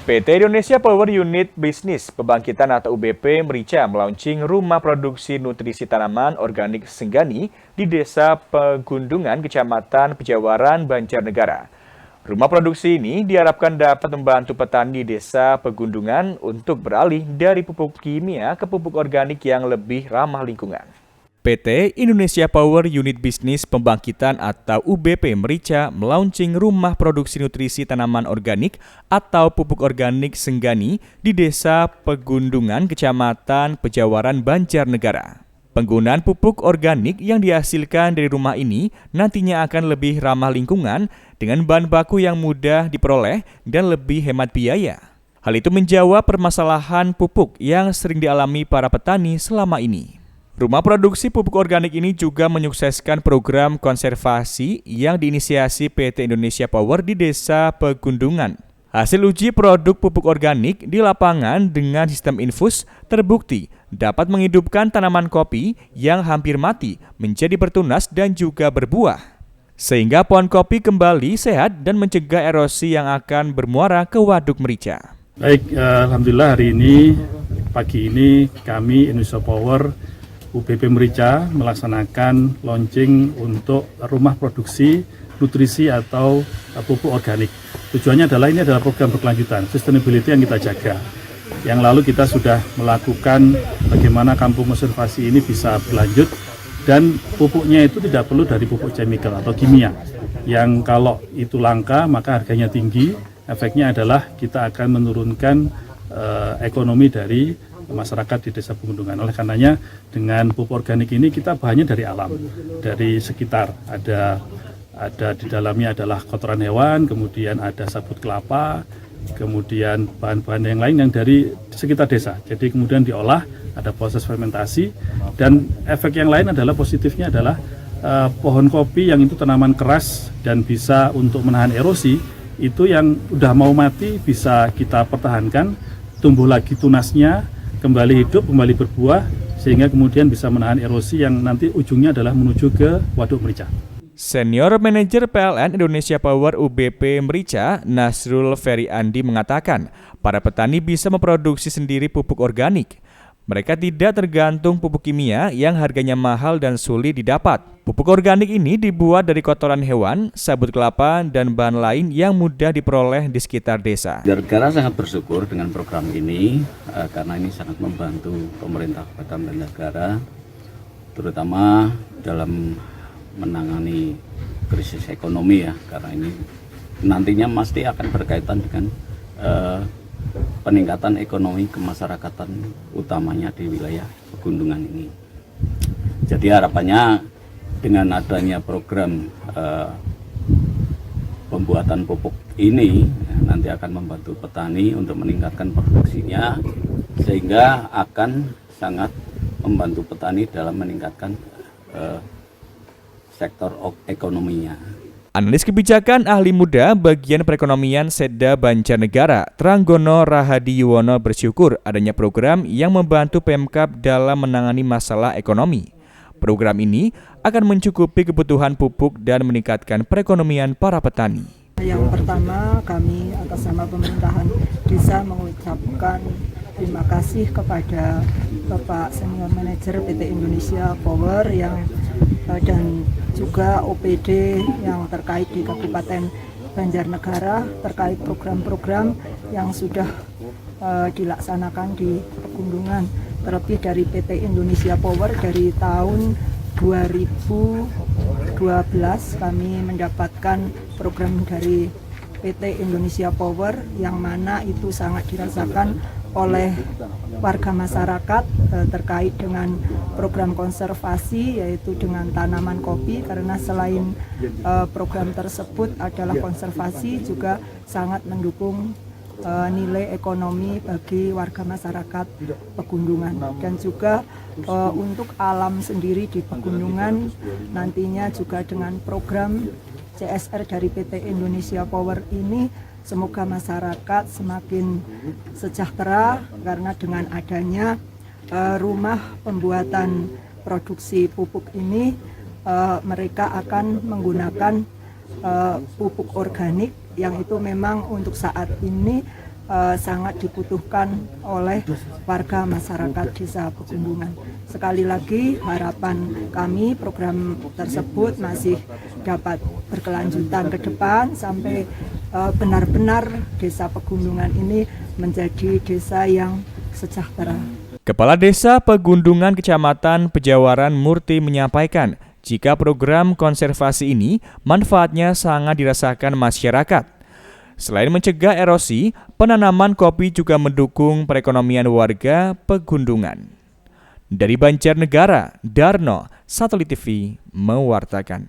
PT Indonesia Power Unit Bisnis Pembangkitan atau UBP Merica melaunching rumah produksi nutrisi tanaman organik Senggani di Desa Pegundungan, Kecamatan Pejawaran, Banjarnegara. Rumah produksi ini diharapkan dapat membantu petani Desa Pegundungan untuk beralih dari pupuk kimia ke pupuk organik yang lebih ramah lingkungan. PT Indonesia Power Unit Bisnis Pembangkitan atau UBP Merica melaunching rumah produksi nutrisi tanaman organik atau pupuk organik Senggani di Desa Pegundungan, Kecamatan Pejawaran, Banjarnegara. Penggunaan pupuk organik yang dihasilkan dari rumah ini nantinya akan lebih ramah lingkungan dengan bahan baku yang mudah diperoleh dan lebih hemat biaya. Hal itu menjawab permasalahan pupuk yang sering dialami para petani selama ini. Rumah produksi pupuk organik ini juga menyukseskan program konservasi yang diinisiasi PT Indonesia Power di Desa Pegundungan. Hasil uji produk pupuk organik di lapangan dengan sistem infus terbukti dapat menghidupkan tanaman kopi yang hampir mati menjadi bertunas dan juga berbuah. Sehingga pohon kopi kembali sehat dan mencegah erosi yang akan bermuara ke waduk Merica. Baik, alhamdulillah hari ini, pagi ini kami Indonesia Power UBP Merica melaksanakan launching untuk rumah produksi nutrisi atau pupuk organik. Tujuannya adalah ini adalah program berkelanjutan, sustainability yang kita jaga. Yang lalu kita sudah melakukan bagaimana kampung konservasi ini bisa berlanjut dan pupuknya itu tidak perlu dari pupuk chemical atau kimia. Yang kalau itu langka maka harganya tinggi, efeknya adalah kita akan menurunkan ekonomi dari masyarakat di Desa Pegundungan. Oleh karenanya dengan pupuk organik ini kita bahannya dari alam, dari sekitar. Ada di dalamnya adalah kotoran hewan, kemudian ada sabut kelapa, kemudian bahan-bahan yang lain yang dari sekitar desa. Jadi kemudian diolah, ada proses fermentasi, dan efek yang lain adalah positifnya adalah pohon kopi yang itu tanaman keras dan bisa untuk menahan erosi, itu yang udah mau mati bisa kita pertahankan, tumbuh lagi tunasnya, kembali hidup, kembali berbuah, sehingga kemudian bisa menahan erosi yang nanti ujungnya adalah menuju ke waduk Merica. Senior Manajer PLN Indonesia Power UBP Merica, Nasrul Ferry Andi mengatakan, para petani bisa memproduksi sendiri pupuk organik. Mereka tidak tergantung pupuk kimia yang harganya mahal dan sulit didapat. Pupuk organik ini dibuat dari kotoran hewan, sabut kelapa, dan bahan lain yang mudah diperoleh di sekitar desa. Negara sangat bersyukur dengan program ini karena ini sangat membantu pemerintah Kabupaten Banjarnegara, terutama dalam menangani krisis ekonomi ya, karena ini nantinya pasti akan berkaitan dengan peningkatan ekonomi kemasyarakatan utamanya di wilayah Pegundungan ini. Jadi harapannya dengan adanya program pembuatan pupuk ini nanti akan membantu petani untuk meningkatkan produksinya, sehingga akan sangat membantu petani dalam meningkatkan sektor ekonominya. Analis kebijakan ahli muda bagian perekonomian Seda Banjarnegara, Tranggono Rahadi Yuwono bersyukur adanya program yang membantu Pemkab dalam menangani masalah ekonomi. Program ini akan mencukupi kebutuhan pupuk dan meningkatkan perekonomian para petani. Yang pertama, kami atas nama pemerintahan desa mengucapkan terima kasih kepada Bapak Senior Manajer PT Indonesia Power dan juga OPD yang terkait di Kabupaten Banjarnegara terkait program-program yang sudah dilaksanakan di Pegundungan. Terlebih dari PT Indonesia Power dari tahun 2012 kami mendapatkan program dari PT Indonesia Power yang mana itu sangat dirasakan oleh warga masyarakat terkait dengan program konservasi, yaitu dengan tanaman kopi, karena selain program tersebut adalah konservasi juga sangat mendukung nilai ekonomi bagi warga masyarakat Pegundungan, dan juga untuk alam sendiri di Pegundungan nantinya juga dengan program CSR dari PT Indonesia Power ini semoga masyarakat semakin sejahtera karena dengan adanya rumah pembuatan produksi pupuk ini mereka akan menggunakan pupuk organik yang itu memang untuk saat ini sangat dibutuhkan oleh warga masyarakat Desa Pegundungan. Sekali lagi harapan kami program tersebut masih dapat berkelanjutan ke depan sampai benar-benar Desa Pegundungan ini menjadi desa yang sejahtera. Kepala Desa Pegundungan Kecamatan Pejawaran Murti menyampaikan jika program konservasi ini manfaatnya sangat dirasakan masyarakat. Selain mencegah erosi, penanaman kopi juga mendukung perekonomian warga Pegundungan. Dari Banjarnegara, Darno, Satelit TV mewartakan.